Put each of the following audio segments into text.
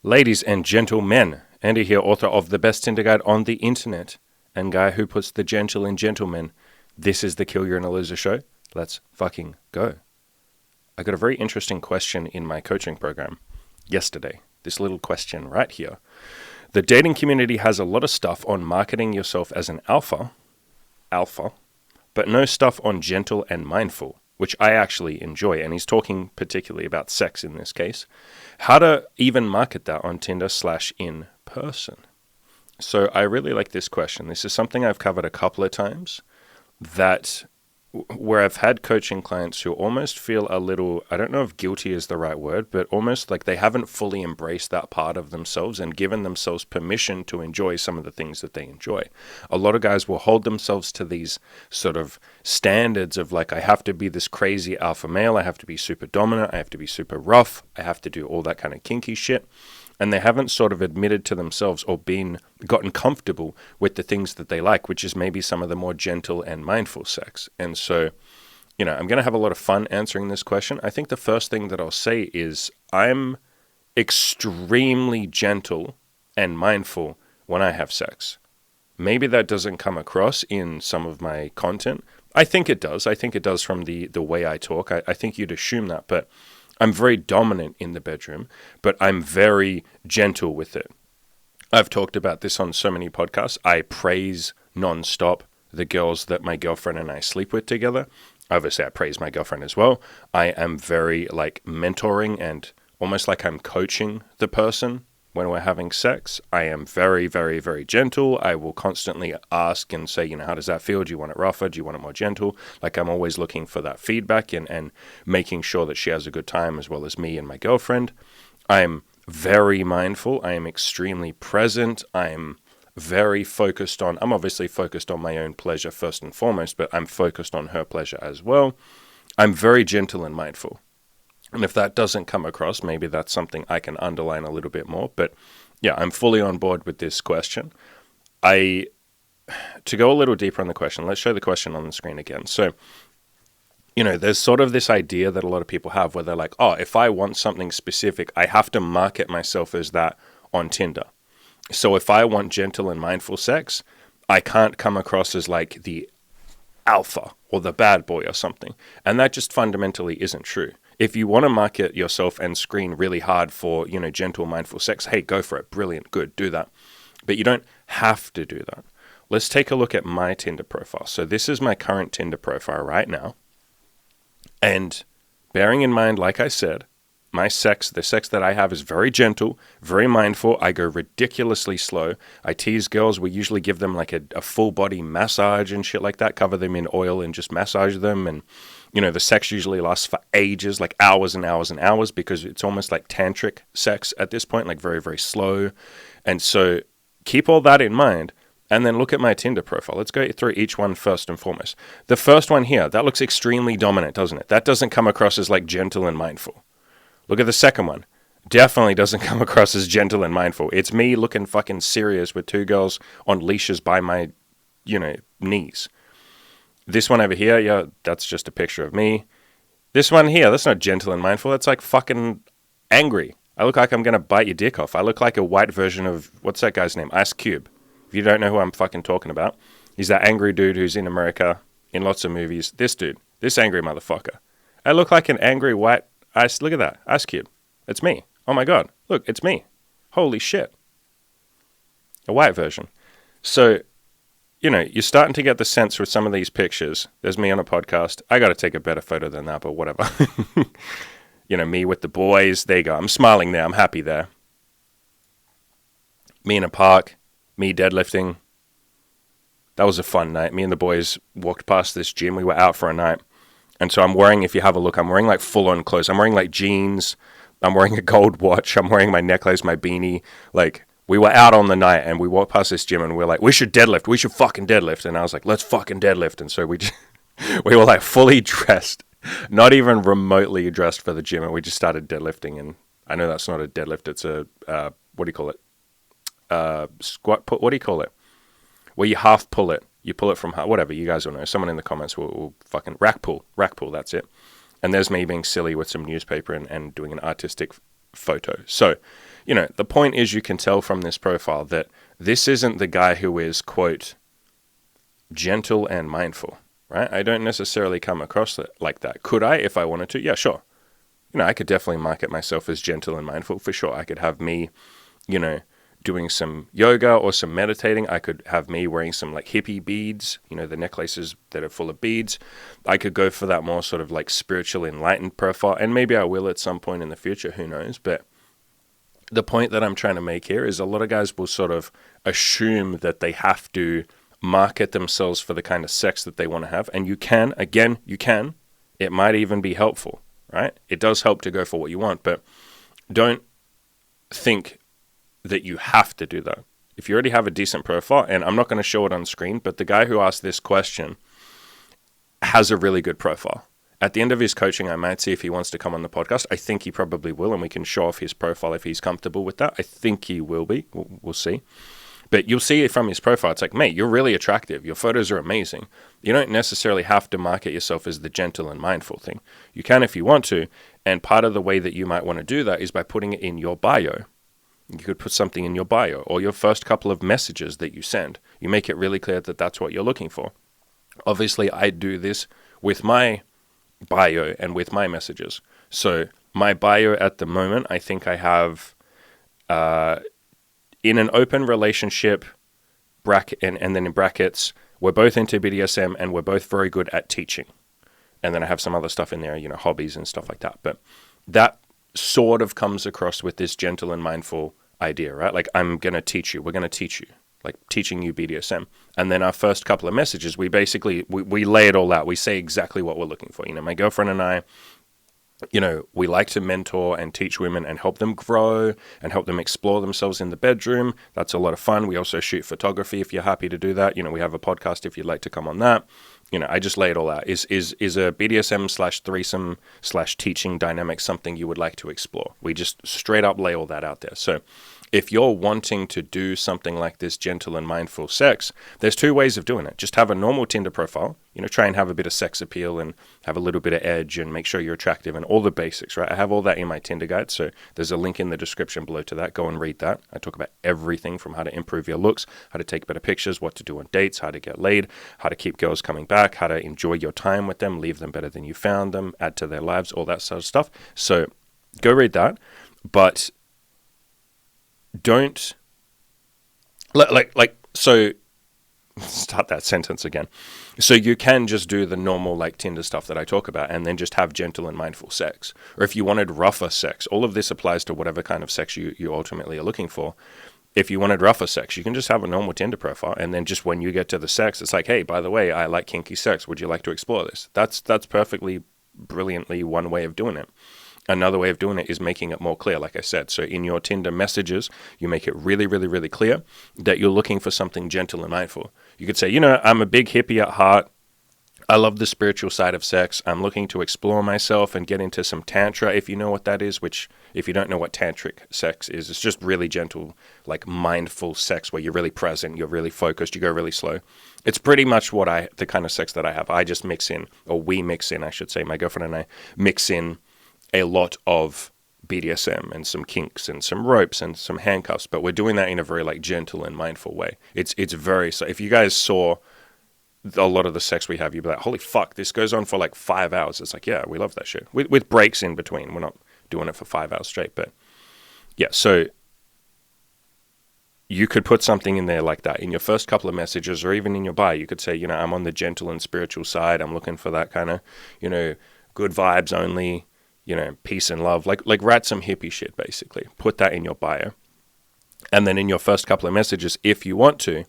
Ladies and gentlemen, Andy here, author of The Best Tinder Guide on the Internet, and guy who puts the gentle in gentlemen. This is the Kill You're in a Loser show. Let's fucking go. I got a very interesting question in my coaching program yesterday. This little question right here. The dating community has a lot of stuff on marketing yourself as an alpha, but no stuff on gentle and mindful, which I actually enjoy. And he's talking particularly about sex in this case. How to even market that on Tinder/in person. So I really like this question. This is something I've covered a couple of times where I've had coaching clients who almost feel a little, I don't know if guilty is the right word, but almost like they haven't fully embraced that part of themselves and given themselves permission to enjoy some of the things that they enjoy. A lot of guys will hold themselves to these sort of standards of like, I have to be this crazy alpha male, I have to be super dominant, I have to be super rough, I have to do all that kind of kinky shit. And they haven't sort of admitted to themselves or gotten comfortable with the things that they like, which is maybe some of the more gentle and mindful sex. And so, I'm going to have a lot of fun answering this question. I think the first thing that I'll say is I'm extremely gentle and mindful when I have sex. Maybe that doesn't come across in some of my content. I think it does. I think it does from the way I talk. I think you'd assume that, but I'm very dominant in the bedroom, but I'm very gentle with it. I've talked about this on so many podcasts. I praise nonstop the girls that my girlfriend and I sleep with together. Obviously, I praise my girlfriend as well. I am very mentoring and almost like I'm coaching the person when we're having sex. I am very, very, very gentle. I will constantly ask and say, how does that feel? Do you want it rougher? Do you want it more gentle? I'm always looking for that feedback and making sure that she has a good time as well as me and my girlfriend. I'm very mindful. I am extremely present. I'm obviously focused on my own pleasure first and foremost, but I'm focused on her pleasure as well. I'm very gentle and mindful. And if that doesn't come across, maybe that's something I can underline a little bit more. But yeah, I'm fully on board with this question. To go a little deeper on the question, let's show the question on the screen again. So, there's sort of this idea that a lot of people have where they're like, oh, if I want something specific, I have to market myself as that on Tinder. So if I want gentle and mindful sex, I can't come across as like the alpha or the bad boy or something. And that just fundamentally isn't true. If you want to market yourself and screen really hard for, gentle, mindful sex, hey, go for it. Brilliant. Good. Do that. But you don't have to do that. Let's take a look at my Tinder profile. So this is my current Tinder profile right now. And bearing in mind, like I said, the sex that I have is very gentle, very mindful. I go ridiculously slow. I tease girls. We usually give them like a full body massage and shit like that, cover them in oil and just massage them. And, the sex usually lasts for ages, like hours and hours and hours, because it's almost like tantric sex at this point, like very, very slow. And so keep all that in mind. And then look at my Tinder profile. Let's go through each one first and foremost. The first one here, that looks extremely dominant, doesn't it? That doesn't come across as like gentle and mindful. Look at the second one. Definitely doesn't come across as gentle and mindful. It's me looking fucking serious with two girls on leashes by my, knees. This one over here, yeah, that's just a picture of me. This one here, that's not gentle and mindful. That's like fucking angry. I look like I'm going to bite your dick off. I look like a white version of, what's that guy's name? Ice Cube. If you don't know who I'm fucking talking about, he's that angry dude who's in America in lots of movies. This dude, this angry motherfucker. I look like an angry white ice. Look at that, Ice Cube. It's me. Oh my God, look, it's me. Holy shit. A white version. So, you're starting to get the sense with some of these pictures. There's me on a podcast. I got to take a better photo than that, but whatever. Me with the boys. There you go. I'm smiling there. I'm happy there. Me in a park. Me deadlifting. That was a fun night. Me and the boys walked past this gym. We were out for a night. And so I'm wearing, if you have a look, I'm wearing like full-on clothes. I'm wearing like jeans. I'm wearing a gold watch. I'm wearing my necklace, my beanie. Like, we were out on the night and we walked past this gym and we're like, we should deadlift. We should fucking deadlift. And I was like, let's fucking deadlift. And so we were like fully dressed, not even remotely dressed for the gym. And we just started deadlifting. And I know that's not a deadlift. It's a, what do you call it? Squat, what do you call it? Where you half pull it. You pull it from, whatever, you guys will know. Someone in the comments will fucking rack pull, that's it. And there's me being silly with some newspaper and doing an artistic photo. So, the point is you can tell from this profile that this isn't the guy who is, quote, gentle and mindful, right? I don't necessarily come across it like that. Could I if I wanted to? Yeah, sure. I could definitely market myself as gentle and mindful for sure. I could have me, doing some yoga or some meditating. I could have me wearing some like hippie beads, the necklaces that are full of beads. I could go for that more sort of like spiritual enlightened profile, and maybe I will at some point in the future, who knows. But the point that I'm trying to make here is a lot of guys will sort of assume that they have to market themselves for the kind of sex that they want to have. And you can. It might even be helpful, right? It does help to go for what you want, but don't think that you have to do that. If you already have a decent profile, and I'm not going to show it on screen, but the guy who asked this question has a really good profile. At the end of his coaching, I might see if he wants to come on the podcast. I think he probably will, and we can show off his profile if he's comfortable with that. I think he will be. We'll see. But you'll see from his profile, it's like, mate, you're really attractive. Your photos are amazing. You don't necessarily have to market yourself as the gentle and mindful thing. You can if you want to, and part of the way that you might want to do that is by putting it in your bio. You could put something in your bio or your first couple of messages that you send. You make it really clear that that's what you're looking for. Obviously, I do this with my bio and with my messages. So my bio at the moment, I think I have in an open relationship, bracket and then in brackets, we're both into BDSM and we're both very good at teaching. And then I have some other stuff in there, hobbies and stuff like that. But that sort of comes across with this gentle and mindful idea, right? Like, I'm going to teach you. We're going to teach you. Like, teaching you BDSM. And then our first couple of messages, we basically, we lay it all out. We say exactly what we're looking for. My girlfriend and I, we like to mentor and teach women and help them grow and help them explore themselves in the bedroom. That's a lot of fun. We also shoot photography if you're happy to do that. We have a podcast if you'd like to come on that. I just lay it all out. Is a BDSM/threesome/teaching dynamic something you would like to explore? We just straight up lay all that out there. So if you're wanting to do something like this gentle and mindful sex, there's two ways of doing it. Just have a normal Tinder profile, try and have a bit of sex appeal and have a little bit of edge and make sure you're attractive and all the basics, right? I have all that in my Tinder guide, so there's a link in the description below to that. Go and read that. I talk about everything from how to improve your looks, how to take better pictures, what to do on dates, how to get laid, how to keep girls coming back, how to enjoy your time with them, leave them better than you found them, add to their lives, all that sort of stuff. So go read that, but don't so start that sentence again. So you can just do the normal like Tinder stuff that I talk about and then just have gentle and mindful sex. Or if you wanted rougher sex, all of this applies to whatever kind of sex you ultimately are looking for. If you wanted rougher sex, you can just have a normal Tinder profile, and then just when you get to the sex, it's like, hey, by the way, I like kinky sex. Would you like to explore this? That's perfectly brilliantly one way of doing it. Another way of doing it is making it more clear, like I said. So in your Tinder messages, you make it really, really, really clear that you're looking for something gentle and mindful. You could say, I'm a big hippie at heart. I love the spiritual side of sex. I'm looking to explore myself and get into some tantra, if you know what that is, which if you don't know what tantric sex is, it's just really gentle, like mindful sex where you're really present, you're really focused, you go really slow. It's pretty much the kind of sex that I have. I just mix in, or we mix in, I should say, my girlfriend and I mix in a lot of BDSM and some kinks and some ropes and some handcuffs, but we're doing that in a very like gentle and mindful way. It's very, so if you guys saw a lot of the sex we have, you'd be like, holy fuck, this goes on for like 5 hours. It's like, yeah, we love that shit. With breaks in between. We're not doing it for 5 hours straight, but yeah, so you could put something in there like that in your first couple of messages, or even in your bio. You could say, I'm on the gentle and spiritual side. I'm looking for that kind of, good vibes only, peace and love, like write some hippie shit, basically. Put that in your bio. And then in your first couple of messages, if you want to,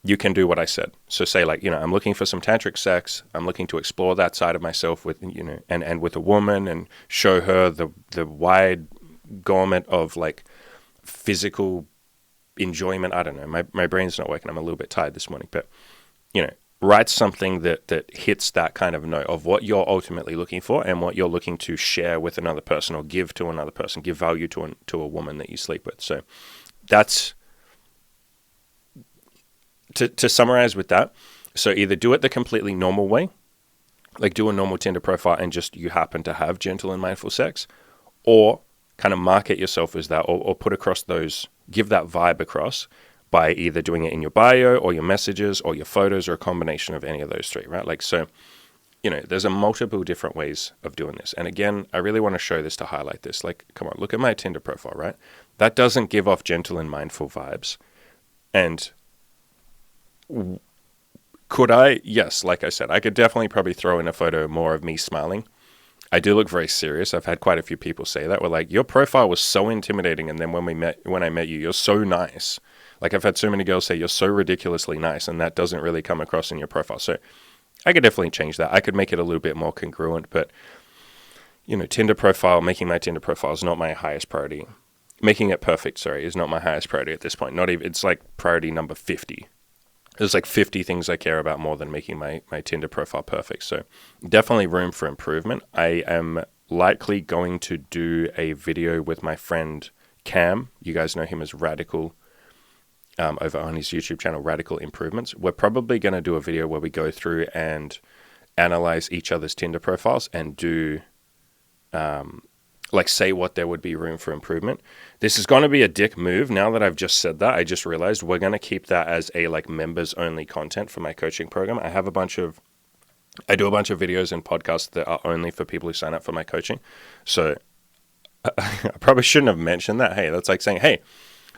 you can do what I said. So say like, I'm looking for some tantric sex. I'm looking to explore that side of myself with, and with a woman, and show her the wide gamut of like physical enjoyment. I don't know. My brain's not working. I'm a little bit tired this morning, but write something that hits that kind of note of what you're ultimately looking for and what you're looking to share with another person or give to another person, give value to a woman that you sleep with. So that's, to summarize with that. So either do it the completely normal way, like do a normal Tinder profile and just you happen to have gentle and mindful sex, or kind of market yourself as that, or put across give that vibe across by either doing it in your bio or your messages or your photos or a combination of any of those three, right? Like, so, there's a multiple different ways of doing this. And again, I really want to show this to highlight this. Like, come on, look at my Tinder profile, right? That doesn't give off gentle and mindful vibes. And could I? Yes, like I said, I could definitely probably throw in a photo more of me smiling. I do look very serious. I've had quite a few people say that. We're like, your profile was so intimidating, and then when I met you, you're so nice. Like, I've had so many girls say you're so ridiculously nice, and that doesn't really come across in your profile. So I could definitely change that. I could make it a little bit more congruent, but Tinder profile, making my Tinder profile is not my highest priority. Making it perfect, is not my highest priority at this point. Not even, it's like priority number 50. There's like 50 things I care about more than making my Tinder profile perfect. So definitely room for improvement. I am likely going to do a video with my friend Cam. You guys know him as Radical, over on his YouTube channel, Radical Improvements. We're probably going to do a video where we go through and analyze each other's Tinder profiles and do say what there would be room for improvement. This is going to be a dick move. Now that I've just said that, I just realized we're going to keep that as a members only content for my coaching program. I do a bunch of videos and podcasts that are only for people who sign up for my coaching. So I probably shouldn't have mentioned that. Hey, that's like saying, hey,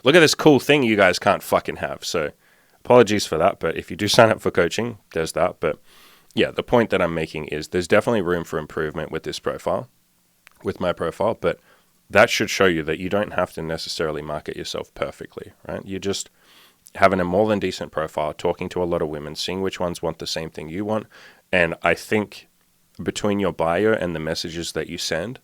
look at this cool thing you guys can't fucking have. So apologies for that. But if you do sign up for coaching, there's that. But yeah, the point that I'm making is there's definitely room for improvement with this profile, with my profile, but that should show you that you don't have to necessarily market yourself perfectly, right? You're just having a more than decent profile, talking to a lot of women, seeing which ones want the same thing you want. And I think between your bio and the messages that you send,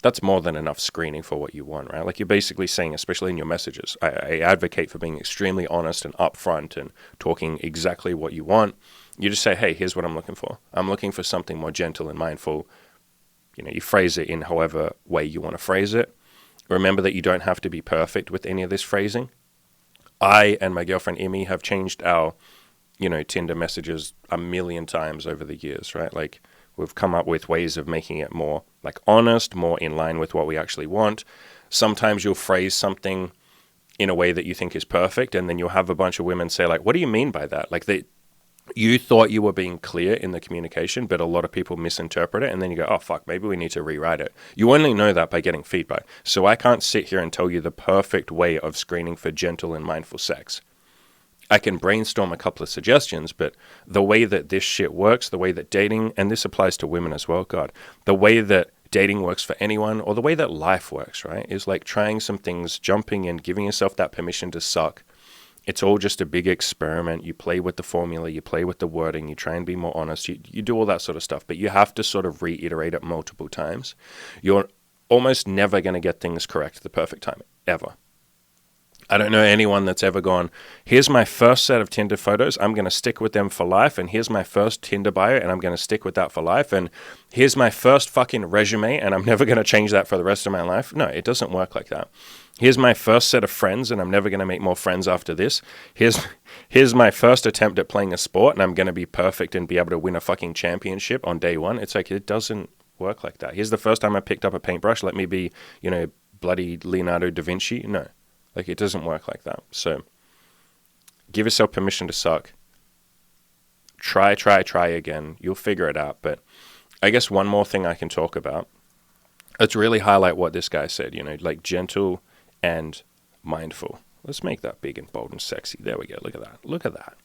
that's more than enough screening for what you want, right? Like, you're basically saying, especially in your messages, I advocate for being extremely honest and upfront and talking exactly what you want. You just say, hey, here's what I'm looking for. I'm looking for something more gentle and mindful. You phrase it in however way you want to phrase it. Remember that you don't have to be perfect with any of this phrasing. I and my girlfriend Emmy have changed our, Tinder messages a million times over the years, right? Like, we've come up with ways of making it more honest, more in line with what we actually want. Sometimes you'll phrase something in a way that you think is perfect, and then you'll have a bunch of women say, like, what do you mean by that? Like, you thought you were being clear in the communication, but a lot of people misinterpret it, and then you go, oh, fuck, maybe we need to rewrite it. You only know that by getting feedback. So I can't sit here and tell you the perfect way of screening for gentle and mindful sex. I can brainstorm a couple of suggestions, but the way that this shit works, the way that dating, and this applies to women as well, God, the way that dating works for anyone, or the way that life works, right, is like trying some things, jumping in, giving yourself that permission to suck. It's all just a big experiment. You play with the formula, you play with the wording, you try and be more honest, you do all that sort of stuff, but you have to sort of reiterate it multiple times. You're almost never going to get things correct the perfect time, ever. I don't know anyone that's ever gone, here's my first set of Tinder photos, I'm going to stick with them for life, and here's my first Tinder bio, and I'm going to stick with that for life, and here's my first fucking resume, and I'm never going to change that for the rest of my life. No, it doesn't work like that. Here's my first set of friends, and I'm never going to make more friends after this. Here's my first attempt at playing a sport, and I'm going to be perfect and be able to win a fucking championship on day one. It's like, it doesn't work like that. Here's the first time I picked up a paintbrush. Let me be, bloody Leonardo da Vinci. No, like, it doesn't work like that. So give yourself permission to suck. Try again. You'll figure it out. But I guess one more thing I can talk about. Let's really highlight what this guy said, like gentle and mindful. Let's make that big and bold and sexy. There we go. Look at that.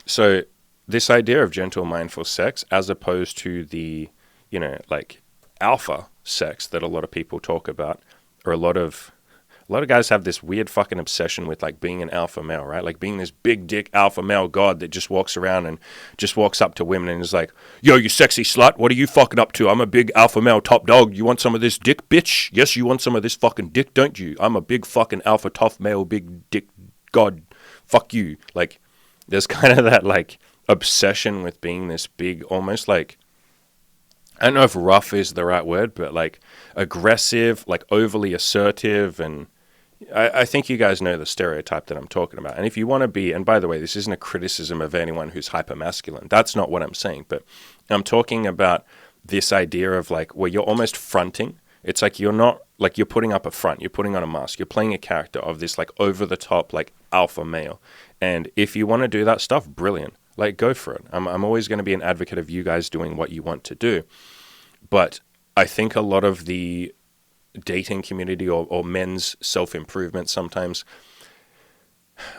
So this idea of gentle, mindful sex, as opposed to the, alpha sex that a lot of people talk about, or a lot of guys have this weird fucking obsession with being an alpha male, right? Like being this big dick alpha male god that just walks around and just walks up to women and is like, yo, you sexy slut, what are you fucking up to? I'm a big alpha male top dog. You want some of this dick, bitch? Yes, you want some of this fucking dick, don't you? I'm a big fucking alpha tough male, big dick god. Fuck you. Like, there's kind of that obsession with being this big, almost I don't know if rough is the right word, but aggressive, overly assertive, and I think you guys know the stereotype that I'm talking about. And if you want to be, and by the way, this isn't a criticism of anyone who's hypermasculine. That's not what I'm saying. But I'm talking about this idea of where you're almost fronting It's like you're not, like you're putting up a front, you're putting on a mask, you're playing a character of this like over the top, like alpha male. And if you want to do that stuff, brilliant. Like go for it. I'm always going to be an advocate of you guys doing what you want to do. But I think a lot of the dating community or men's self-improvement sometimes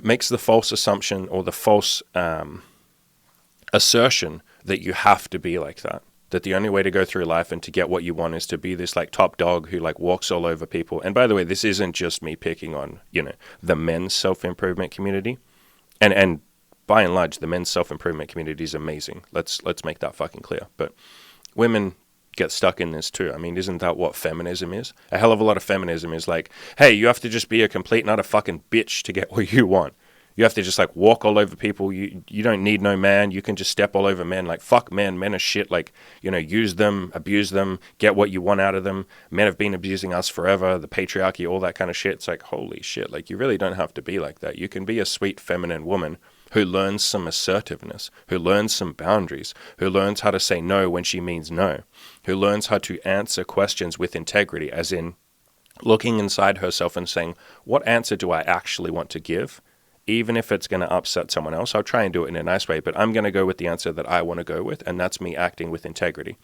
makes the false assumption or the false assertion that you have to be like that. That the only way to go through life and to get what you want is to be this like top dog who like walks all over people. And by the way, this isn't just me picking on, the men's self-improvement community. And by and large, the men's self-improvement community is amazing. Let's make that fucking clear. But women get stuck in this too. I mean, isn't that what feminism is? A hell of a lot of feminism is like, hey, you have to just be a complete and utter fucking bitch to get what you want. You have to just like walk all over people. You don't need no man. You can just step all over men. Like, fuck men. Men are shit. Like, use them, abuse them, get what you want out of them. Men have been abusing us forever. The patriarchy, all that kind of shit. It's like, holy shit. Like, you really don't have to be like that. You can be a sweet feminine woman who learns some assertiveness, who learns some boundaries, who learns how to say no when she means no, who learns how to answer questions with integrity, as in looking inside herself and saying, what answer do I actually want to give? Even if it's going to upset someone else, I'll try and do it in a nice way, but I'm going to go with the answer that I want to go with, and that's me acting with integrity.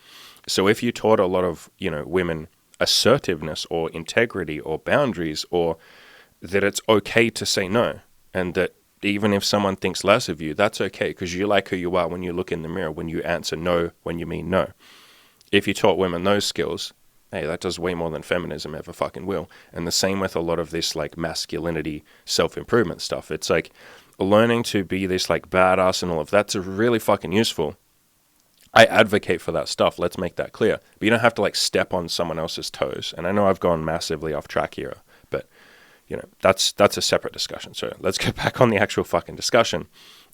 So if you taught a lot of, women assertiveness or integrity or boundaries, or that it's okay to say no, and that even if someone thinks less of you, that's okay, because you like who you are when you look in the mirror, when you answer no, when you mean no. If you taught women those skills, hey, that does way more than feminism ever fucking will. And the same with a lot of this like masculinity, self-improvement stuff. It's like learning to be this like badass and all of that's really fucking useful. I advocate for that stuff. Let's make that clear. But you don't have to like step on someone else's toes. And I know I've gone massively off track here, but that's a separate discussion. So let's get back on the actual fucking discussion.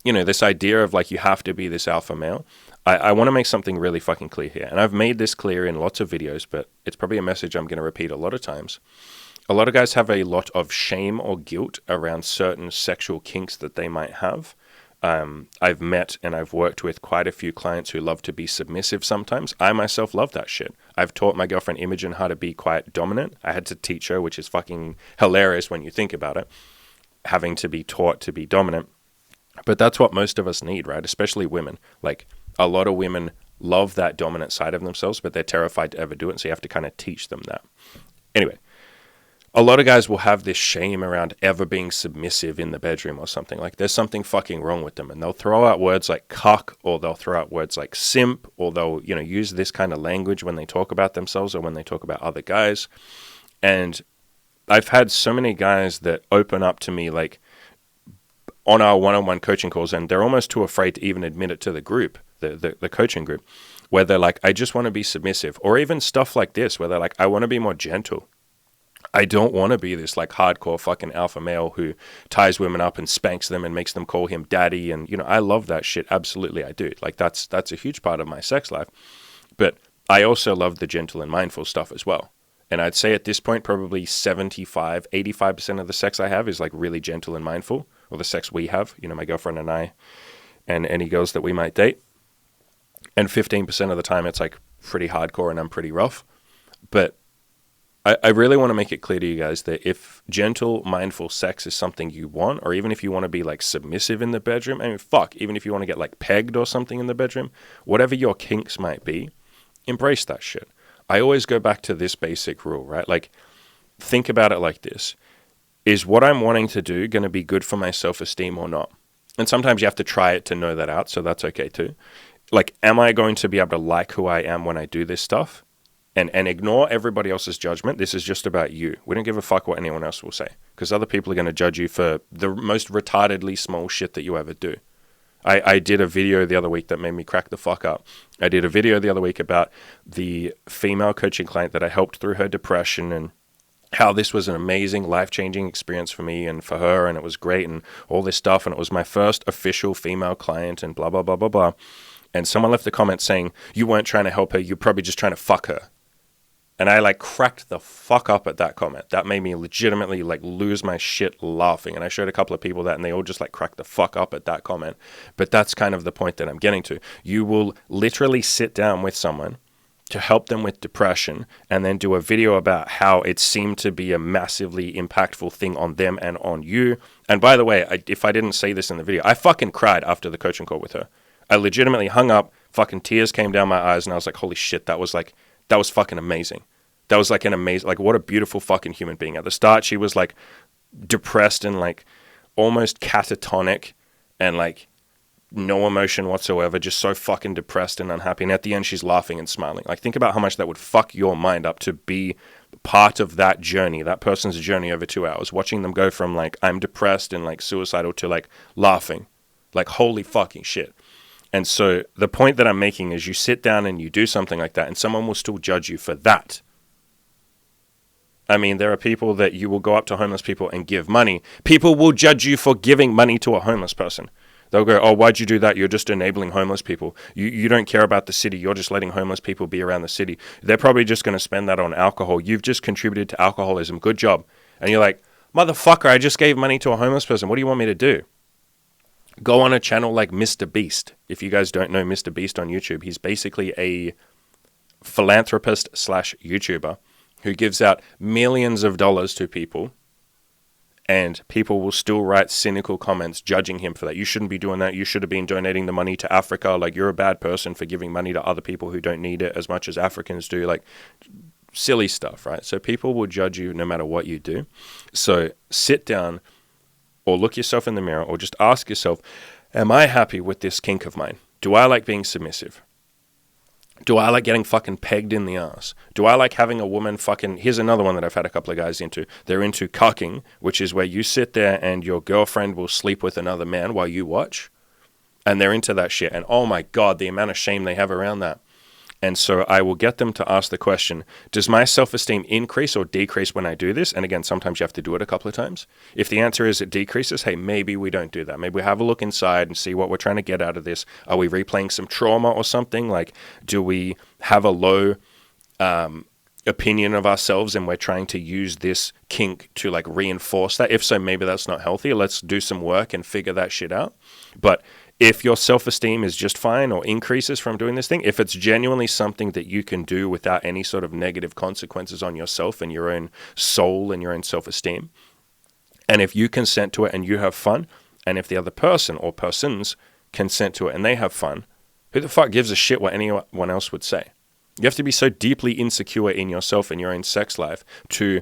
This idea of like you have to be this alpha male. I want to make something really fucking clear here. And I've made this clear in lots of videos, but it's probably a message I'm going to repeat a lot of times. A lot of guys have a lot of shame or guilt around certain sexual kinks that they might have. I've met and I've worked with quite a few clients who love to be submissive sometimes. I myself love that shit. I've taught my girlfriend Imogen how to be quite dominant. I had to teach her, which is fucking hilarious when you think about it, having to be taught to be dominant. But that's what most of us need, right? Especially women. Like, a lot of women love that dominant side of themselves, but they're terrified to ever do it, so you have to kind of teach them that. Anyway, a lot of guys will have this shame around ever being submissive in the bedroom or something. Like, there's something fucking wrong with them, and they'll throw out words like cuck, or they'll throw out words like simp, or they'll, use this kind of language when they talk about themselves or when they talk about other guys. And I've had so many guys that open up to me, like, on our one-on-one coaching calls, and they're almost too afraid to even admit it to the group, the coaching group, where they're like, I just want to be submissive. Or even stuff like this, where they're like, I want to be more gentle. I don't want to be this like hardcore fucking alpha male who ties women up and spanks them and makes them call him daddy. And, I love that shit. Absolutely, I do. Like, that's a huge part of my sex life. But I also love the gentle and mindful stuff as well. And I'd say at this point, probably 85% of the sex I have is like really gentle and mindful, or the sex we have, my girlfriend and I, and any girls that we might date. And 15% of the time it's like pretty hardcore and I'm pretty rough. But I really want to make it clear to you guys that if gentle, mindful sex is something you want, or even if you want to be like submissive in the bedroom, even if you want to get like pegged or something in the bedroom, whatever your kinks might be, embrace that shit. I always go back to this basic rule, right? Like, think about it like this. Is what I'm wanting to do going to be good for my self-esteem or not? And sometimes you have to try it to know that out, so that's okay too. Like, am I going to be able to like who I am when I do this stuff? And ignore everybody else's judgment. This is just about you. We don't give a fuck what anyone else will say, because other people are going to judge you for the most retardedly small shit that you ever do. I did a video the other week that made me crack the fuck up. I did a video the other week about the female coaching client that I helped through her depression, and how this was an amazing, life-changing experience for me and for her, and it was great and all this stuff, and it was my first official female client and blah, blah, blah, blah, blah. And someone left a comment saying, you weren't trying to help her, you're probably just trying to fuck her. And I like cracked the fuck up at that comment. That made me legitimately like lose my shit laughing. And I showed a couple of people that, and they all just like cracked the fuck up at that comment. But that's kind of the point that I'm getting to. You will literally sit down with someone to help them with depression and then do a video about how it seemed to be a massively impactful thing on them and on you. And by the way, if I didn't say this in the video, I fucking cried after the coaching call with her. I legitimately hung up, fucking tears came down my eyes, and I was like, holy shit, that was fucking amazing. That was like an amazing, like, what a beautiful fucking human being. At the start, she was like depressed and like almost catatonic and like no emotion whatsoever, just so fucking depressed and unhappy. And at the end, she's laughing and smiling. Like, think about how much that would fuck your mind up to be part of that journey, that person's journey over 2 hours, watching them go from like, I'm depressed and like suicidal to like laughing. Like, holy fucking shit. And so the point that I'm making is you sit down and you do something like that and someone will still judge you for that. I mean, there are people that you will go up to homeless people and give money. People will judge you for giving money to a homeless person. They'll go, oh, why'd you do that? You're just enabling homeless people. You don't care about the city. You're just letting homeless people be around the city. They're probably just going to spend that on alcohol. You've just contributed to alcoholism. Good job. And you're like, motherfucker, I just gave money to a homeless person. What do you want me to do? Go on a channel like Mr. Beast. If you guys don't know Mr. Beast on YouTube, he's basically a philanthropist / YouTuber who gives out millions of dollars to people. And people will still write cynical comments judging him for that. You shouldn't be doing that. You should have been donating the money to Africa. Like, you're a bad person for giving money to other people who don't need it as much as Africans do. Like, silly stuff, right? So people will judge you no matter what you do. So sit down or look yourself in the mirror or just ask yourself, am I happy with this kink of mine? Do I like being submissive? Do I like getting fucking pegged in the ass? Do I like having a woman fucking... Here's another one that I've had a couple of guys into. They're into cucking, which is where you sit there and your girlfriend will sleep with another man while you watch. And they're into that shit. And oh my God, the amount of shame they have around that. And so I will get them to ask the question, does my self-esteem increase or decrease when I do this? And again, sometimes you have to do it a couple of times. If the answer is it decreases, hey, maybe we don't do that. Maybe we have a look inside and see what we're trying to get out of this. Are we replaying some trauma or something? Like, do we have a low opinion of ourselves and we're trying to use this kink to like reinforce that? If so, maybe that's not healthy. Let's do some work and figure that shit out. But if your self-esteem is just fine or increases from doing this thing, if it's genuinely something that you can do without any sort of negative consequences on yourself and your own soul and your own self-esteem, and if you consent to it and you have fun, and if the other person or persons consent to it and they have fun, who the fuck gives a shit what anyone else would say? You have to be so deeply insecure in yourself and your own sex life to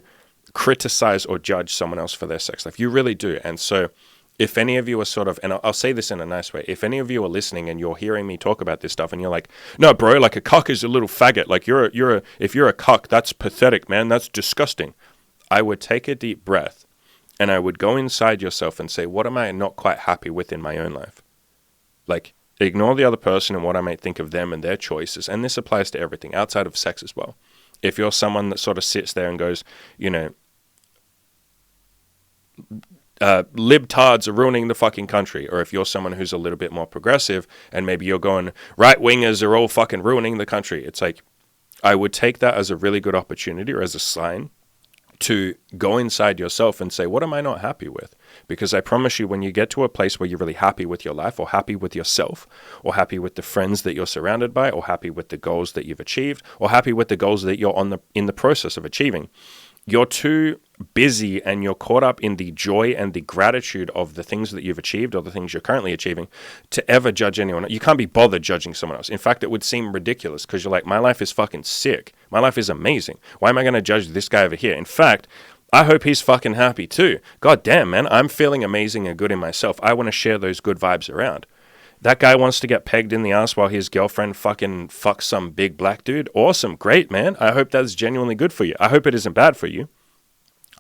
criticize or judge someone else for their sex life. You really do. And so if any of you are sort of, and I'll say this in a nice way, if any of you are listening and you're hearing me talk about this stuff and you're like, no, bro, like a cuck is a little faggot. Like if you're a cuck, that's pathetic, man. That's disgusting. I would take a deep breath and I would go inside yourself and say, what am I not quite happy with in my own life? Like, ignore the other person and what I might think of them and their choices. And this applies to everything outside of sex as well. If you're someone that sort of sits there and goes, you know, libtards are ruining the fucking country, or if you're someone who's a little bit more progressive and maybe you're going, right-wingers are all fucking ruining the country. It's like, I would take that as a really good opportunity or as a sign to go inside yourself and say, what am I not happy with? Because I promise you, when you get to a place where you're really happy with your life or happy with yourself or happy with the friends that you're surrounded by or happy with the goals that you've achieved or happy with the goals that you're in the process of achieving, you're too busy and you're caught up in the joy and the gratitude of the things that you've achieved or the things you're currently achieving to ever judge anyone. You can't be bothered judging someone else. In fact, it would seem ridiculous because you're like, my life is fucking sick. My life is amazing. Why am I going to judge this guy over here? In fact, I hope he's fucking happy too. God damn, man, I'm feeling amazing and good in myself. I want to share those good vibes around. That guy wants to get pegged in the ass while his girlfriend fucking fucks some big black dude. Awesome. Great, man. I hope that's genuinely good for you. I hope it isn't bad for you.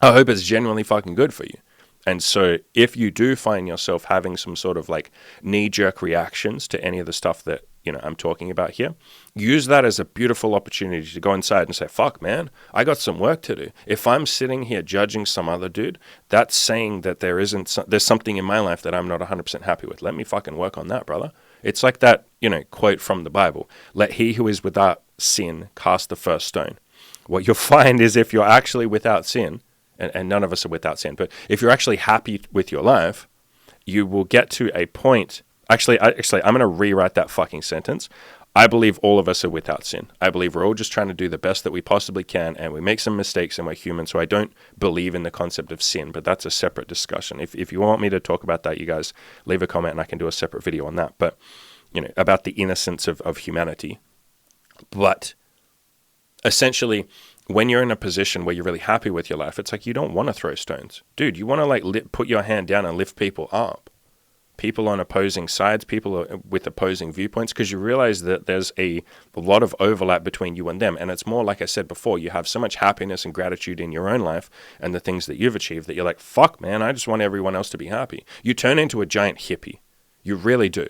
I hope it's genuinely fucking good for you. And so if you do find yourself having some sort of like knee-jerk reactions to any of the stuff that, you know, I'm talking about here, use that as a beautiful opportunity to go inside and say, fuck, man, I got some work to do. If I'm sitting here judging some other dude, that's saying that there's something in my life that I'm not 100% happy with. Let me fucking work on that, brother. It's like that, you know, quote from the Bible, let he who is without sin cast the first stone. What you'll find is if you're actually without sin, and none of us are without sin, but if you're actually happy with your life, you will get to a point. Actually, I'm going to rewrite that fucking sentence. I believe all of us are without sin. I believe we're all just trying to do the best that we possibly can, and we make some mistakes and we're human. So I don't believe in the concept of sin, but that's a separate discussion. If you want me to talk about that, you guys leave a comment and I can do a separate video on that. But, about the innocence of humanity. But essentially, when you're in a position where you're really happy with your life, it's like you don't want to throw stones. Dude, you want to put your hand down and lift people up. People on opposing sides, people with opposing viewpoints, because you realize that there's a lot of overlap between you and them. And it's more, like I said before, you have so much happiness and gratitude in your own life and the things that you've achieved that you're like, fuck, man, I just want everyone else to be happy. You turn into a giant hippie. You really do.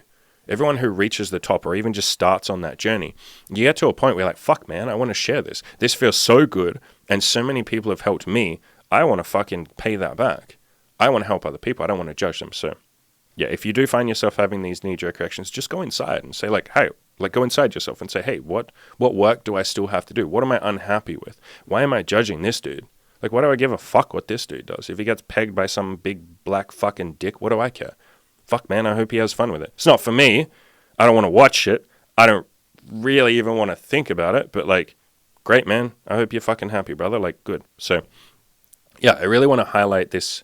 Everyone who reaches the top or even just starts on that journey, you get to a point where you're like, fuck, man, I want to share this. This feels so good. And so many people have helped me. I want to fucking pay that back. I want to help other people. I don't want to judge them. So yeah, if you do find yourself having these knee-jerk reactions, just go inside and say go inside yourself and say, hey, what work do I still have to do? What am I unhappy with? Why am I judging this dude? Like, why do I give a fuck what this dude does? If he gets pegged by some big black fucking dick, what do I care? Fuck, man, I hope he has fun with it. It's not for me. I don't want to watch it. I don't really even want to think about it, but great, man. I hope you're fucking happy, brother. Good. So yeah, I really want to highlight this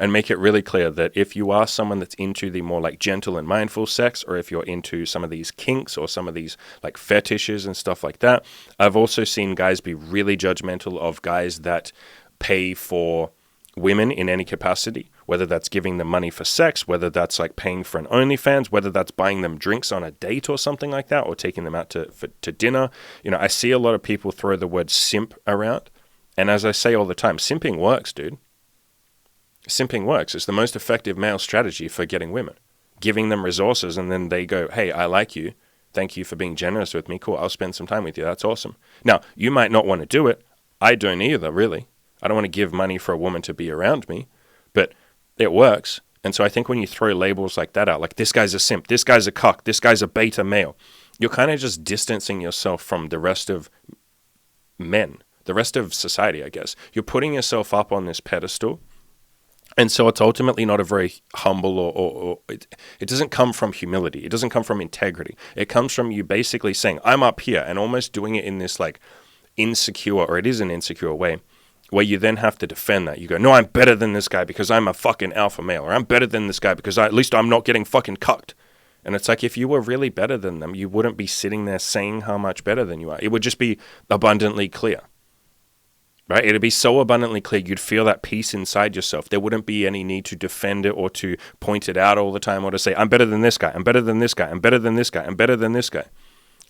and make it really clear that if you are someone that's into the more gentle and mindful sex, or if you're into some of these kinks or some of these fetishes and stuff like that, I've also seen guys be really judgmental of guys that pay for women in any capacity, whether that's giving them money for sex, whether that's paying for an OnlyFans, whether that's buying them drinks on a date or something like that, or taking them out to dinner. I see a lot of people throw the word simp around. And as I say all the time, simping works, dude. Simping works. It's the most effective male strategy for getting women. Giving them resources and then they go, hey, I like you. Thank you for being generous with me. Cool, I'll spend some time with you. That's awesome. Now, you might not want to do it. I don't either, really. I don't want to give money for a woman to be around me, but it works. And so I think when you throw labels like that out, this guy's a simp, this guy's a cuck, this guy's a beta male, you're kind of just distancing yourself from the rest of men, the rest of society, I guess. You're putting yourself up on this pedestal. And so it's ultimately not a very humble or it doesn't come from humility. It doesn't come from integrity. It comes from you basically saying, I'm up here, and almost doing it in this insecure, or it is an insecure way, where you then have to defend that. You go, no, I'm better than this guy because I'm a fucking alpha male, or I'm better than this guy because at least I'm not getting fucking cucked. And it's if you were really better than them, you wouldn't be sitting there saying how much better than you are. It would just be abundantly clear. Right? It'd be so abundantly clear, you'd feel that peace inside yourself. There wouldn't be any need to defend it or to point it out all the time or to say, I'm better than this guy, I'm better than this guy, I'm better than this guy, I'm better than this guy.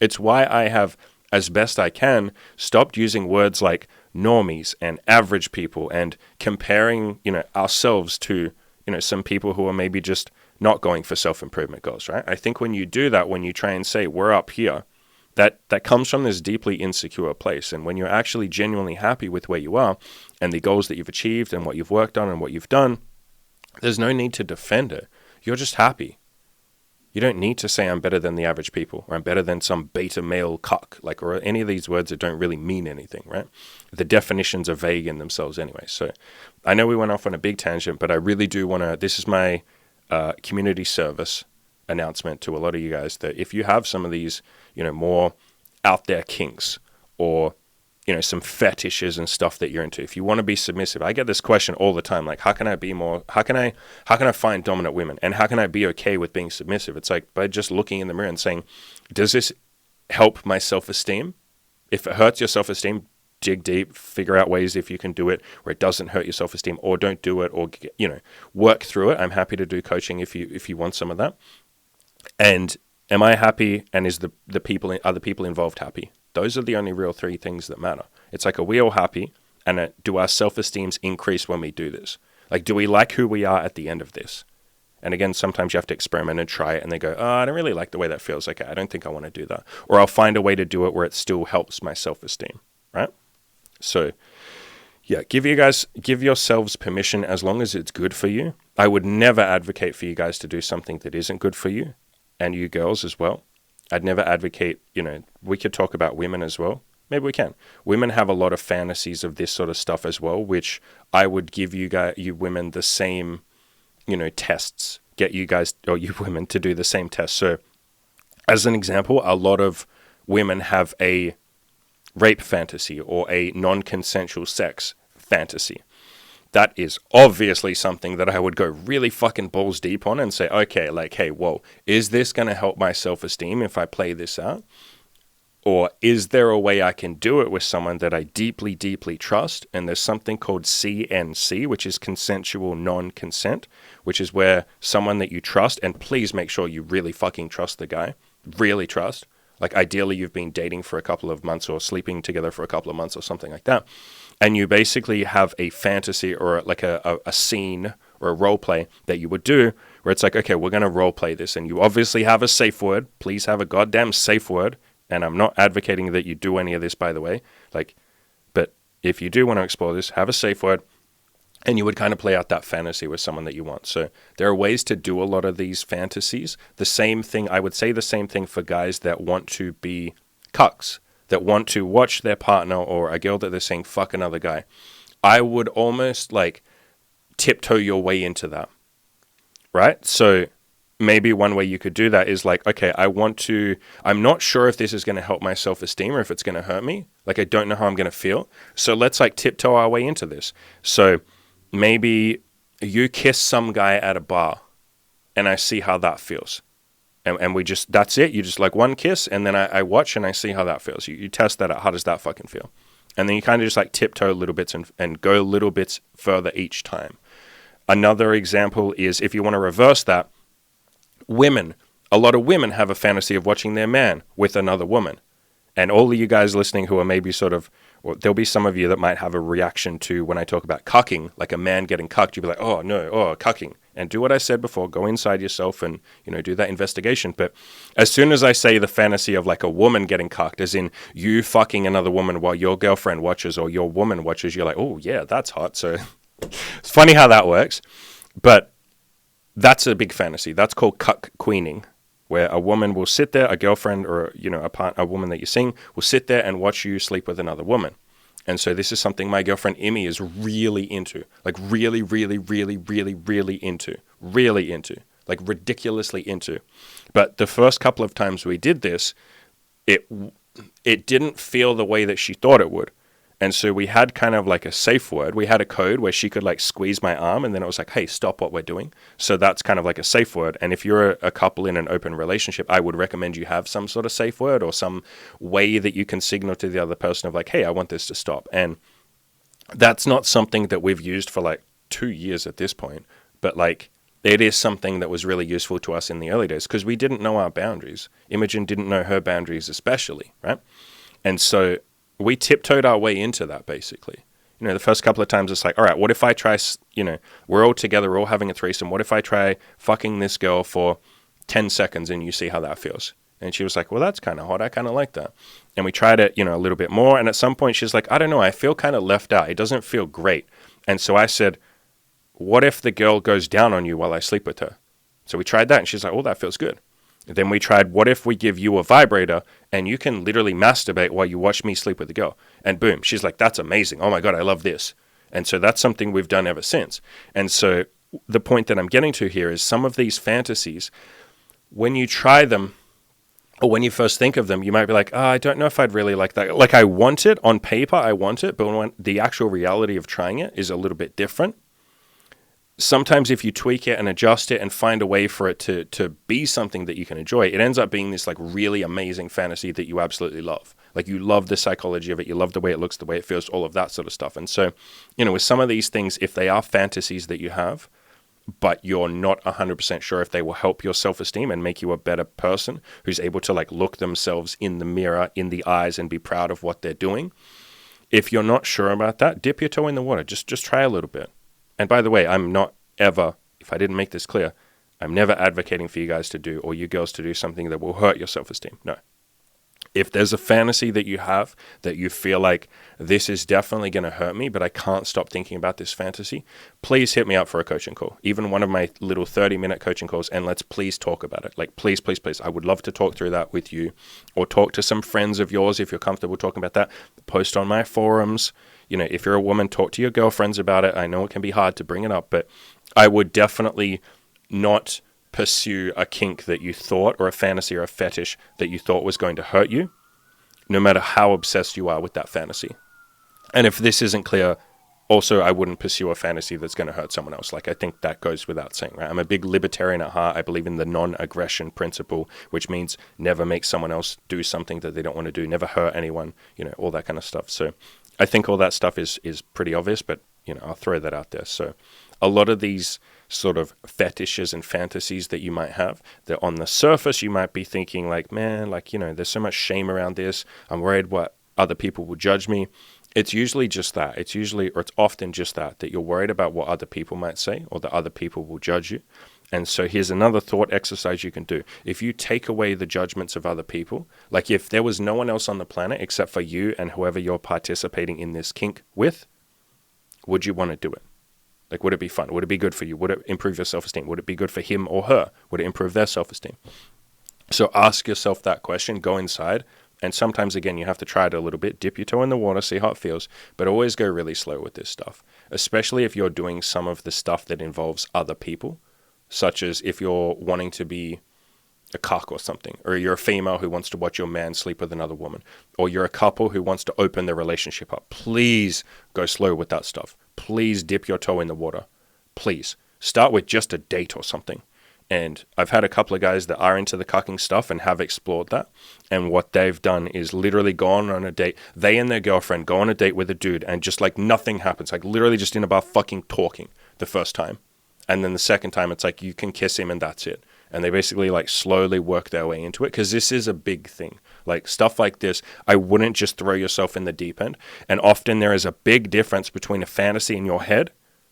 It's why I have, as best I can, stopped using words like normies and average people and comparing, ourselves to, some people who are maybe just not going for self-improvement goals, right? I think when you do that, when you try and say, we're up here, that comes from this deeply insecure place. And when you're actually genuinely happy with where you are and the goals that you've achieved and what you've worked on and what you've done, there's no need to defend it. You're just happy. You don't need to say I'm better than the average people, or I'm better than some beta male cuck, or any of these words that don't really mean anything, right? The definitions are vague in themselves anyway. So I know we went off on a big tangent, but I really do want to, this is my community service announcement to a lot of you guys, that if you have some of these, more out there kinks, or, some fetishes and stuff that you're into, if you want to be submissive, I get this question all the time, how can I find dominant women? And how can I be okay with being submissive? It's by just looking in the mirror and saying, does this help my self-esteem? If it hurts your self-esteem, dig deep, figure out ways if you can do it where it doesn't hurt your self-esteem, or don't do it, or, work through it. I'm happy to do coaching if you want some of that. And am I happy, and is the other people involved happy? Those are the only real three things that matter. It's are we all happy, and do our self-esteems increase when we do this? Do we like who we are at the end of this? And again, sometimes you have to experiment and try it, and they go, I don't really like the way that feels. I don't think I want to do that. Or I'll find a way to do it where it still helps my self-esteem, right? So yeah, give yourselves permission as long as it's good for you. I would never advocate for you guys to do something that isn't good for you, and you girls as well. I'd never advocate, we could talk about women as well. Maybe we can. Women have a lot of fantasies of this sort of stuff as well, which I would give you women the same, tests. Get you guys, or you women, to do the same tests. So As an example, a lot of women have a rape fantasy or a non-consensual sex fantasy. That is obviously something that I would go really fucking balls deep on and say, okay, like, hey, whoa, is this going to help my self-esteem if I play this out? Or is there a way I can do it with someone that I deeply, deeply trust? And there's something called CNC, which is consensual non-consent, which is where someone that you trust, and please make sure you really fucking trust the guy, really trust. Like ideally you've been dating for a couple of months or sleeping together for a couple of months or something like that. And you basically have a fantasy or like a scene or a role play that you would do where it's like, okay, we're going to role play this. And you obviously have a safe word. Please have a goddamn safe word. And I'm not advocating that you do any of this, by the way. Like, but if you do want to explore this, have a safe word. And you would kind of play out that fantasy with someone that you want. So there are ways to do a lot of these fantasies. The same thing, I would say the same thing for guys that want to be cucks, that want to watch their partner or a girl that they're saying fuck another guy. I would almost like tiptoe your way into that, right? So maybe one way you could do that is like, okay, I'm not sure if this is going to help my self-esteem or if it's going to hurt me. Like, I don't know how I'm going to feel. So let's like tiptoe our way into this. So maybe you kiss some guy at a bar and I see how that feels. And we just, that's it. You just like one kiss and then I watch and I see how that feels. You test that out. How does that fucking feel? And then you kind of just like tiptoe little bits and go little bits further each time. Another example is if you want to reverse that, women. A lot of women have a fantasy of watching their man with another woman. And all of you guys listening who are maybe sort of, or there'll be some of you that might have a reaction to when I talk about cucking, like a man getting cucked, you'll be like, oh no, oh, cucking. And do what I said before, go inside yourself and, do that investigation. But as soon as I say the fantasy of like a woman getting cucked, as in you fucking another woman while your girlfriend watches or your woman watches, you're like, oh yeah, that's hot. So it's funny how that works. But that's a big fantasy. That's called cuckqueening, where a woman will sit there, a girlfriend or a woman that you're seeing will sit there and watch you sleep with another woman. And so this is something my girlfriend Imi is really into, like really, really, really, really, really into, like ridiculously into. But the first couple of times we did this, it didn't feel the way that she thought it would. And so we had kind of like a safe word. We had a code where she could like squeeze my arm and then it was like, hey, stop what we're doing. So that's kind of like a safe word. And if you're a couple in an open relationship, I would recommend you have some sort of safe word or some way that you can signal to the other person of like, hey, I want this to stop. And that's not something that we've used for like 2 years at this point. But like it is something that was really useful to us in the early days because we didn't know our boundaries. Imogen didn't know her boundaries especially, right? And so we tiptoed our way into that, basically. The first couple of times it's like, all right, what if I try, we're all together, we're all having a threesome. What if I try fucking this girl for 10 seconds and you see how that feels? And she was like, well, that's kind of hot. I kind of like that. And we tried it, a little bit more. And at some point she's like, I don't know, I feel kind of left out. It doesn't feel great. And so I said, what if the girl goes down on you while I sleep with her? So we tried that and she's like, oh, that feels good. Then we tried, what if we give you a vibrator and you can literally masturbate while you watch me sleep with the girl? And boom, she's like, that's amazing. Oh my God, I love this. And so that's something we've done ever since. And so the point that I'm getting to here is some of these fantasies, when you try them or when you first think of them, you might be like, I don't know if I'd really like that. Like I want it on paper, I want it, but when the actual reality of trying it is a little bit different. Sometimes if you tweak it and adjust it and find a way for it to be something that you can enjoy, it ends up being this like really amazing fantasy that you absolutely love. Like you love the psychology of it, you love the way it looks, the way it feels, all of that sort of stuff. And so, with some of these things, if they are fantasies that you have, but you're not 100% sure if they will help your self-esteem and make you a better person who's able to like look themselves in the mirror, in the eyes and be proud of what they're doing. If you're not sure about that, dip your toe in the water. Just try a little bit. And by the way, I'm not ever, if I didn't make this clear, I'm never advocating for you guys to do or you girls to do something that will hurt your self-esteem. No. If there's a fantasy that you have that you feel like this is definitely going to hurt me, but I can't stop thinking about this fantasy, please hit me up for a coaching call. Even one of my little 30-minute coaching calls, and let's please talk about it. Like, please, please, please. I would love to talk through that with you or talk to some friends of yours if you're comfortable talking about that. Post on my forums. If you're a woman, talk to your girlfriends about it. I know it can be hard to bring it up, but I would definitely not pursue a kink that you thought, or a fantasy or a fetish that you thought was going to hurt you, no matter how obsessed you are with that fantasy. And if this isn't clear, also, I wouldn't pursue a fantasy that's going to hurt someone else. Like, I think that goes without saying, right? I'm a big libertarian at heart. I believe in the non-aggression principle, which means never make someone else do something that they don't want to do, never hurt anyone, all that kind of stuff. So I think all that stuff is pretty obvious, but, I'll throw that out there. So a lot of these sort of fetishes and fantasies that you might have, that on the surface you might be thinking like, man, like, there's so much shame around this. I'm worried what other people will judge me. It's usually just that. It's often just that you're worried about what other people might say, or that other people will judge you. And so here's another thought exercise you can do. If you take away the judgments of other people, like if there was no one else on the planet except for you and whoever you're participating in this kink with, would you want to do it? Like, would it be fun? Would it be good for you? Would it improve your self-esteem? Would it be good for him or her? Would it improve their self-esteem? So ask yourself that question, go inside. And sometimes, again, you have to try it a little bit, dip your toe in the water, see how it feels, but always go really slow with this stuff, especially if you're doing some of the stuff that involves other people, such as if you're wanting to be a cuck or something, or you're a female who wants to watch your man sleep with another woman, or you're a couple who wants to open their relationship up. Please go slow with that stuff. Please dip your toe in the water. Please. Start with just a date or something. And I've had a couple of guys that are into the cucking stuff and have explored that. And what they've done is literally gone on a date. They and their girlfriend go on a date with a dude and just like nothing happens. Like literally just in a bar fucking talking the first time. And then the second time it's like you can kiss him and that's it. And they basically like slowly work their way into it, because this is a big thing. Like stuff like this, I wouldn't just throw yourself in the deep end. And often there is a big difference between a fantasy in your head,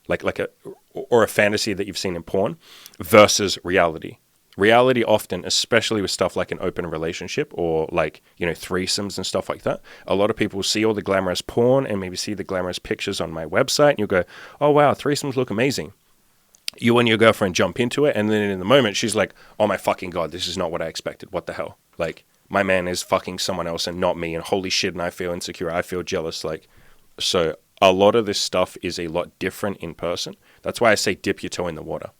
like a fantasy that you've seen in porn, versus reality. Reality often, especially with stuff like an open relationship or like, threesomes and stuff like that, a lot of people see all the glamorous porn and maybe see the glamorous pictures on my website and you'll go, oh wow, threesomes look amazing. You and your girlfriend jump into it, and then in the moment she's like, oh my fucking God, this is not what I expected. What the hell? Like, my man is fucking someone else and not me, and holy shit, and I feel insecure. I feel jealous. Like, so a lot of this stuff is a lot different in person. That's why I say dip your toe in the water.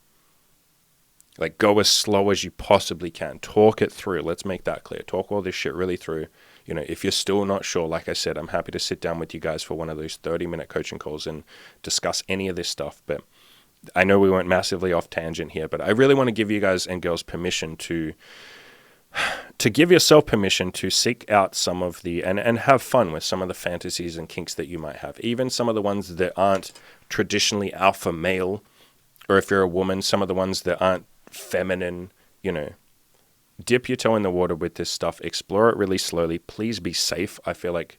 Like, go as slow as you possibly can. Talk it through. Let's make that clear. Talk all this shit really through. If you're still not sure, like I said, I'm happy to sit down with you guys for one of those 30-minute coaching calls and discuss any of this stuff. But I know we went massively off tangent here, but I really want to give you guys and girls permission to give yourself permission to seek out some of the, and have fun with some of the fantasies and kinks that you might have. Even some of the ones that aren't traditionally alpha male, or if you're a woman, some of the ones that aren't feminine, dip your toe in the water with this stuff. Explore it really slowly. Please be safe. I feel like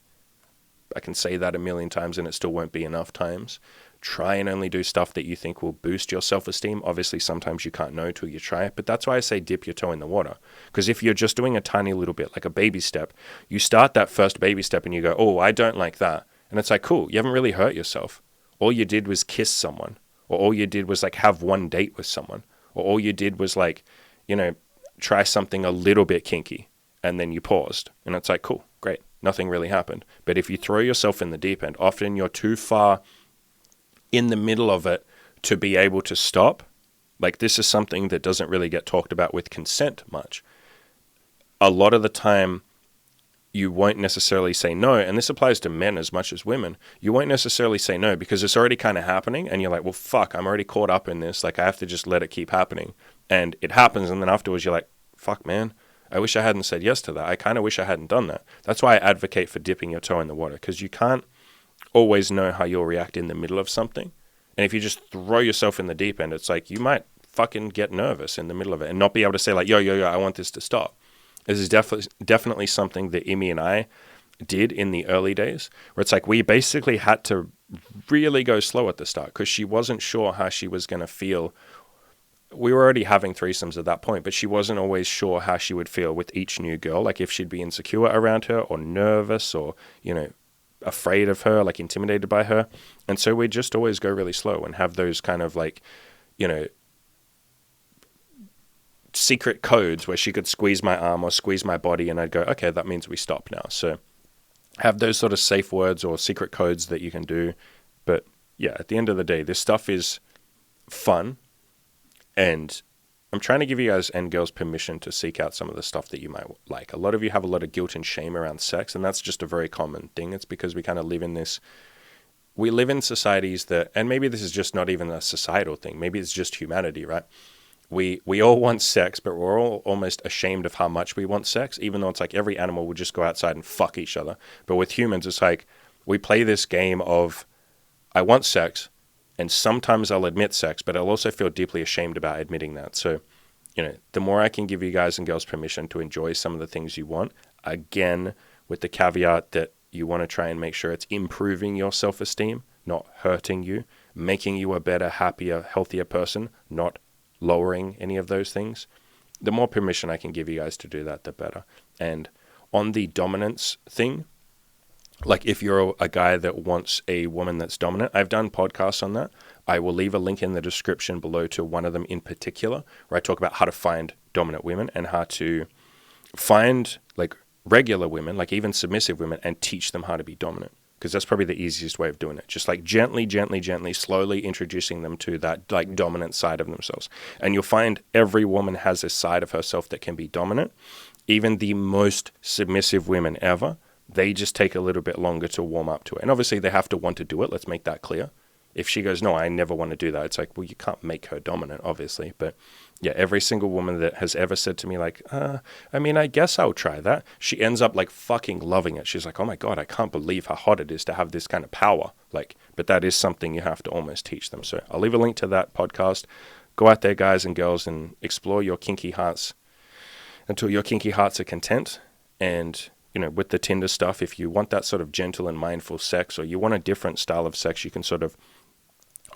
I can say that a million times and it still won't be enough times. Try and only do stuff that you think will boost your self-esteem. Obviously, sometimes you can't know till you try it, but that's why I say dip your toe in the water. Because if you're just doing a tiny little bit, like a baby step, you start that first baby step and you go, oh, I don't like that. And it's like, cool, you haven't really hurt yourself. All you did was kiss someone, or all you did was like have one date with someone, or all you did was like, try something a little bit kinky, and then you paused. And it's like, cool, great, nothing really happened. But if you throw yourself in the deep end, often you're too far in the middle of it to be able to stop. Like, this is something that doesn't really get talked about with consent much. A lot of the time, you won't necessarily say no, and this applies to men as much as women. You won't necessarily say no because it's already kind of happening, and you're like, well, fuck, I'm already caught up in this. Like, I have to just let it keep happening. And it happens, and then afterwards you're like, fuck, man, I wish I hadn't said yes to that. I kind of wish I hadn't done that. That's why I advocate for dipping your toe in the water, because you can't always know how you'll react in the middle of something. And if you just throw yourself in the deep end, it's like you might fucking get nervous in the middle of it and not be able to say like, yo, I want this to stop. This is definitely something that Imi and I did in the early days, where it's like we basically had to really go slow at the start because she wasn't sure how she was going to feel. We were already having threesomes at that point, but she wasn't always sure how she would feel with each new girl, like if she'd be insecure around her or nervous or, afraid of her, like intimidated by her. And so we just always go really slow and have those kind of like, secret codes where she could squeeze my arm or squeeze my body and I'd go, okay, that means we stop now. So have those sort of safe words or secret codes that you can do. But yeah, at the end of the day, this stuff is fun. And I'm trying to give you guys and girls permission to seek out some of the stuff that you might like. A lot of you have a lot of guilt and shame around sex, and that's just a very common thing. It's because we kind of live in this, we live in societies that, and maybe this is just not even a societal thing, maybe it's just humanity, right? We all want sex, but we're all almost ashamed of how much we want sex, even though it's like every animal would just go outside and fuck each other. But with humans, it's like we play this game of, I want sex, and sometimes I'll admit sex, but I'll also feel deeply ashamed about admitting that. So, the more I can give you guys and girls permission to enjoy some of the things you want, again, with the caveat that you want to try and make sure it's improving your self-esteem, not hurting you, making you a better, happier, healthier person, not lowering any of those things. The more permission I can give you guys to do that, the better. And on the dominance thing, like if you're a guy that wants a woman that's dominant, I've done podcasts on that. I will leave a link in the description below to one of them in particular, where I talk about how to find dominant women and how to find like regular women, like even submissive women, and teach them how to be dominant. Because that's probably the easiest way of doing it. Just like gently, slowly introducing them to that like dominant side of themselves. And you'll find every woman has a side of herself that can be dominant. Even the most submissive women ever, they just take a little bit longer to warm up to it. And obviously they have to want to do it. Let's make that clear. If she goes, no, I never want to do that, it's like, well, you can't make her dominant, obviously. But yeah, every single woman that has ever said to me like, I guess I'll try that, she ends up like fucking loving it. She's like, oh my God, I can't believe how hot it is to have this kind of power. Like, but that is something you have to almost teach them. So I'll leave a link to that podcast. Go out there, guys and girls, and explore your kinky hearts until your kinky hearts are content. And with the Tinder stuff, if you want that sort of gentle and mindful sex, or you want a different style of sex, you can sort of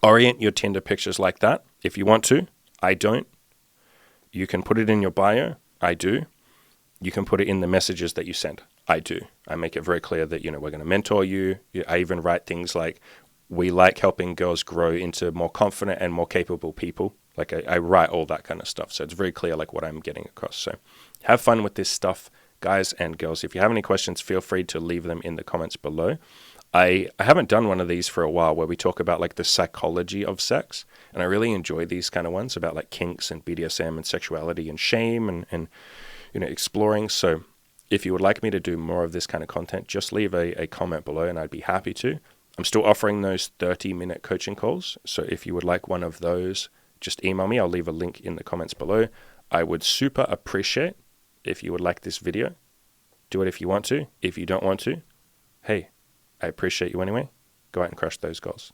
orient your Tinder pictures like that. If you want to, I don't. You can put it in your bio. I do. You can put it in the messages that you send. I do. I make it very clear that, we're going to mentor you. I even write things like, we like helping girls grow into more confident and more capable people. Like I write all that kind of stuff. So it's very clear like what I'm getting across. So have fun with this stuff, guys and girls. If you have any questions, feel free to leave them in the comments below. I haven't done one of these for a while where we talk about like the psychology of sex. And I really enjoy these kind of ones about like kinks and BDSM and sexuality and shame and exploring. So if you would like me to do more of this kind of content, just leave a comment below and I'd be happy to. I'm still offering those 30-minute coaching calls. So if you would like one of those, just email me. I'll leave a link in the comments below. I would super appreciate if you would like this video. Do it if you want to. If you don't want to, hey, I appreciate you anyway. Go out and crush those goals.